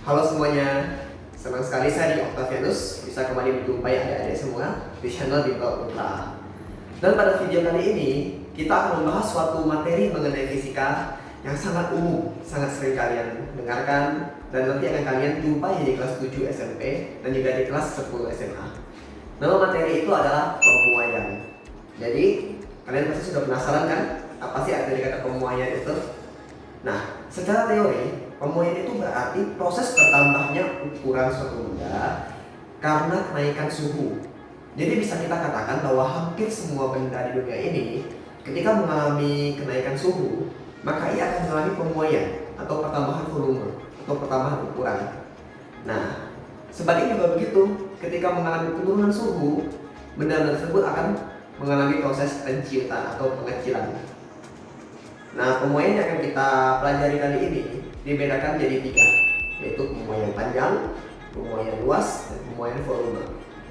Halo semuanya, senang sekali saya di Octavianus bisa kembali berjumpai adik-adik semua di channel Bintang Putra. Dan pada video kali ini kita akan membahas suatu materi mengenai fisika yang sangat umum, sangat sering kalian dengarkan dan nanti akan kalian jumpai di kelas 7 SMP dan juga di kelas 10 SMA. Nama materi itu adalah pemuaian. Jadi kalian pasti sudah penasaran kan apa sih arti kata pemuaian itu? Nah, secara teori, pemuaian itu berarti proses bertambahnya ukuran suatu benda karena kenaikan suhu. Jadi bisa kita katakan bahwa hampir semua benda di dunia ini ketika mengalami kenaikan suhu, maka ia akan mengalami pemuaian atau pertambahan volume atau pertambahan ukuran. Nah, sebaliknya juga begitu, ketika mengalami penurunan suhu, benda tersebut akan mengalami proses penciutan atau pengecilan. Nah, pemuaian yang akan kita pelajari kali ini dibedakan jadi 3, yaitu pemuaian panjang, pemuaian luas, dan pemuaian volume.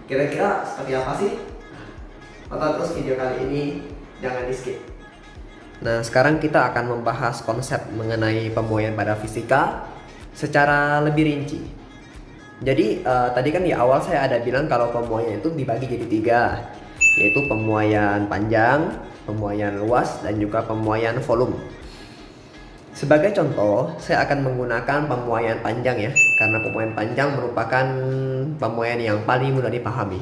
Kira-kira seperti apa sih? Tonton terus video kali ini, jangan di skip. Nah, sekarang kita akan membahas konsep mengenai pemuaian pada fisika secara lebih rinci. Jadi tadi kan di awal saya ada bilang kalau pemuaian itu dibagi jadi 3, yaitu pemuaian panjang, pemuaian luas, dan juga pemuaian volume. Sebagai contoh, saya akan menggunakan pemuaian panjang ya, karena pemuaian panjang merupakan pemuaian yang paling mudah dipahami.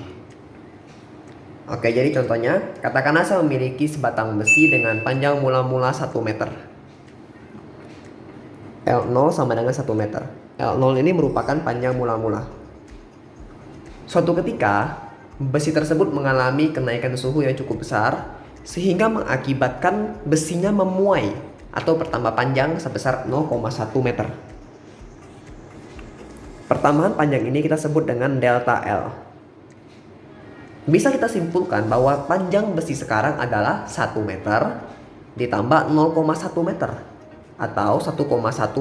Oke, jadi contohnya, katakanlah saya memiliki sebatang besi dengan panjang mula-mula 1 meter. L0 sama dengan 1 meter. L0 ini merupakan panjang mula-mula. Suatu ketika, besi tersebut mengalami kenaikan suhu yang cukup besar, sehingga mengakibatkan besinya memuai atau bertambah panjang sebesar 0,1 meter. Pertambahan panjang ini kita sebut dengan delta L. Bisa kita simpulkan bahwa panjang besi sekarang adalah 1 meter ditambah 0,1 meter atau 1,1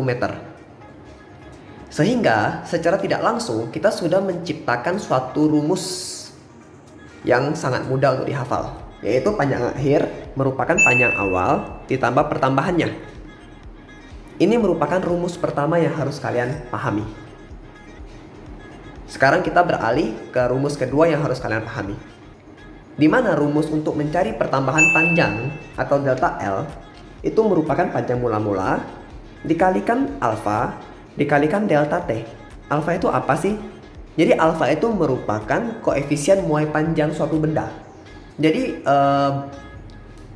meter. Sehingga secara tidak langsung kita sudah menciptakan suatu rumus yang sangat mudah untuk dihafal, yaitu panjang akhir merupakan panjang awal ditambah pertambahannya. Ini merupakan rumus pertama yang harus kalian pahami. Sekarang kita beralih ke rumus kedua yang harus kalian pahami, di mana rumus untuk mencari pertambahan panjang atau delta L itu merupakan panjang mula-mula dikalikan alfa dikalikan delta T. Alfa itu apa sih? Jadi alfa itu merupakan koefisien muai panjang suatu benda. Jadi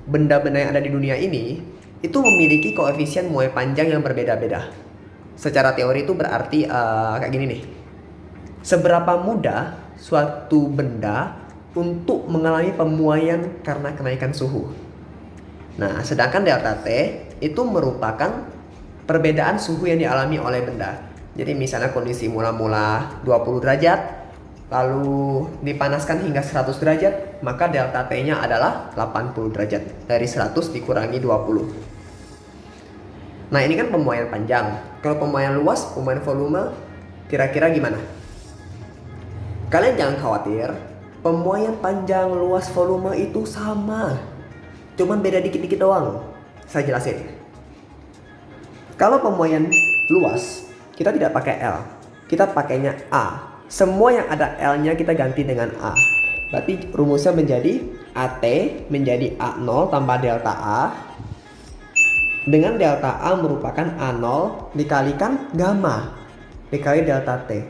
benda-benda yang ada di dunia ini itu memiliki koefisien muai panjang yang berbeda-beda. Secara teori itu berarti kayak gini nih. Seberapa mudah suatu benda untuk mengalami pemuaian karena kenaikan suhu. Nah, sedangkan delta T itu merupakan perbedaan suhu yang dialami oleh benda. Jadi misalnya kondisi mula-mula 20 derajat, lalu dipanaskan hingga 100 derajat, maka delta T-nya adalah 80 derajat. Dari 100 dikurangi 20. Nah, ini kan pemuaian panjang. Kalau pemuaian luas, pemuaian volume, kira-kira gimana? Kalian jangan khawatir, pemuaian panjang, luas, volume itu sama. Cuman beda dikit-dikit doang. Saya jelasin. Kalau pemuaian luas, kita tidak pakai L, kita pakainya A. Semua yang ada L-nya kita ganti dengan A. Berarti rumusnya menjadi AT menjadi A0 tambah delta A. Dengan delta A merupakan A0 dikalikan gamma dikali delta T.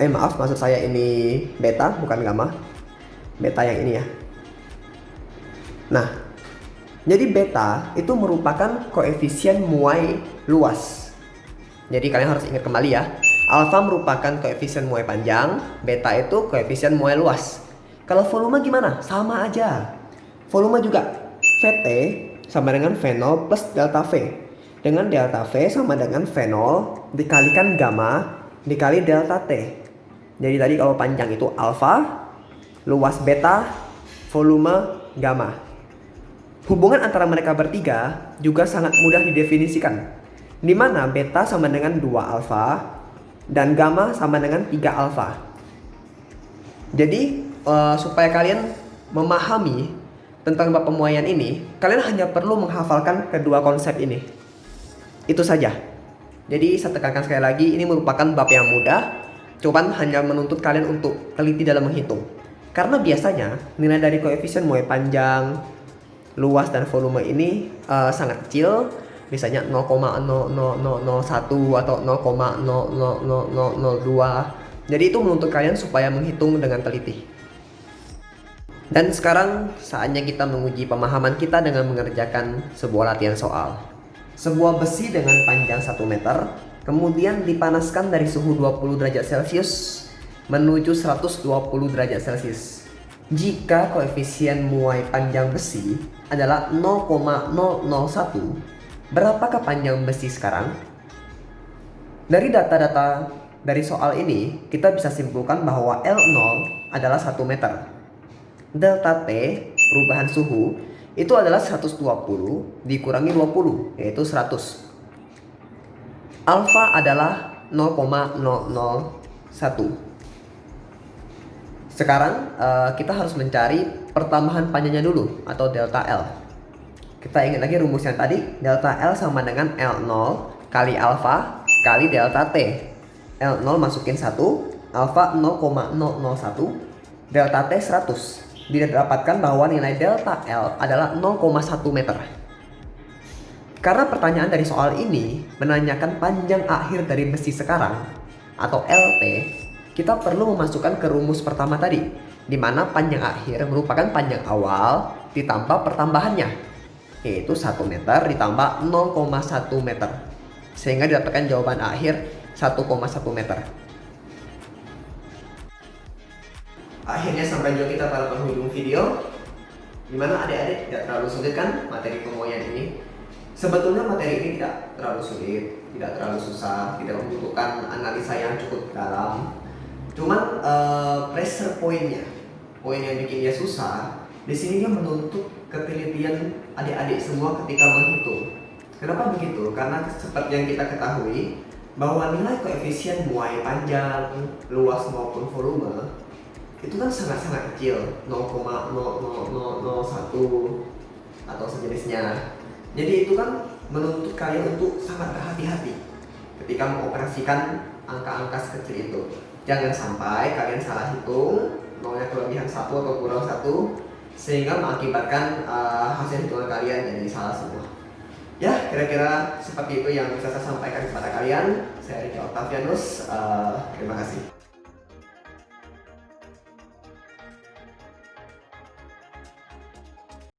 Maaf, maksud saya ini beta bukan gamma. Beta yang ini ya. Nah, jadi beta itu merupakan koefisien muai luas. Jadi kalian harus ingat kembali ya. Alfa merupakan koefisien muai panjang, beta itu koefisien muai luas. Kalau volume gimana? Sama aja. Volume juga Vt sama dengan V0 plus delta V. Dengan delta V sama dengan V0 dikalikan gamma dikali delta T. Jadi tadi kalau panjang itu alfa, luas beta, volume gamma. Hubungan antara mereka bertiga juga sangat mudah didefinisikan, di mana beta sama dengan 2 alfa dan gamma sama dengan 3 alfa. Jadi supaya kalian memahami tentang bab pemuaian ini, kalian hanya perlu menghafalkan kedua konsep ini. Itu saja. Jadi saya tekankan sekali lagi, ini merupakan bab yang mudah, cuman hanya menuntut kalian untuk teliti dalam menghitung. Karena biasanya nilai dari koefisien muai panjang, luas, dan volume ini sangat kecil, misalnya 0,00001 atau 0,00002. Jadi itu menuntut kalian supaya menghitung dengan teliti. Dan sekarang saatnya kita menguji pemahaman kita dengan mengerjakan sebuah latihan soal. Sebuah besi dengan panjang 1 meter kemudian dipanaskan dari suhu 20 derajat Celcius menuju 120 derajat Celcius. Jika koefisien muai panjang besi adalah 0,001, berapakah panjang besi sekarang? Dari data-data dari soal ini, kita bisa simpulkan bahwa L0 adalah 1 meter. Delta T, perubahan suhu, itu adalah 120 dikurangi 20, yaitu 100. Alfa adalah 0,001. Sekarang kita harus mencari pertambahan panjangnya dulu, atau delta L. Kita ingat lagi rumusnya tadi, delta L sama dengan L0 kali alfa kali delta T. L0 masukin 1, alfa 0,001, delta T 100. Didapatkan bahwa nilai delta L adalah 0,1 meter. Karena pertanyaan dari soal ini menanyakan panjang akhir dari besi sekarang atau LT, kita perlu memasukkan ke rumus pertama tadi, di mana panjang akhir merupakan panjang awal ditambah pertambahannya, yaitu 1 meter ditambah 0,1 meter, sehingga didapatkan jawaban akhir 1,1 meter. Akhirnya sampai juga kita pada penghujung video, dimana adik-adik tidak terlalu sulit kan materi pemoian ini. Sebetulnya materi ini tidak terlalu sulit, tidak terlalu susah, tidak membutuhkan analisa yang cukup dalam. Cuman pressure poinnya, poin yang bikin dia susah, di sini dia menuntut ketelitian adik-adik semua ketika menghitung. Kenapa begitu? Karena seperti yang kita ketahui bahwa nilai koefisien muai panjang, luas maupun volume itu kan sangat-sangat kecil, 0,00001 atau sejenisnya. Jadi itu kan menuntut kalian untuk sangat berhati-hati ketika mengoperasikan angka-angka sekecil itu. Jangan sampai kalian salah hitung, maunya kelebihan 1 atau kurang 1, sehingga mengakibatkan hasil hitungan kalian jadi salah semua. Ya, kira-kira seperti itu yang bisa saya sampaikan kepada kalian. Saya Ricky Octavianus, terima kasih.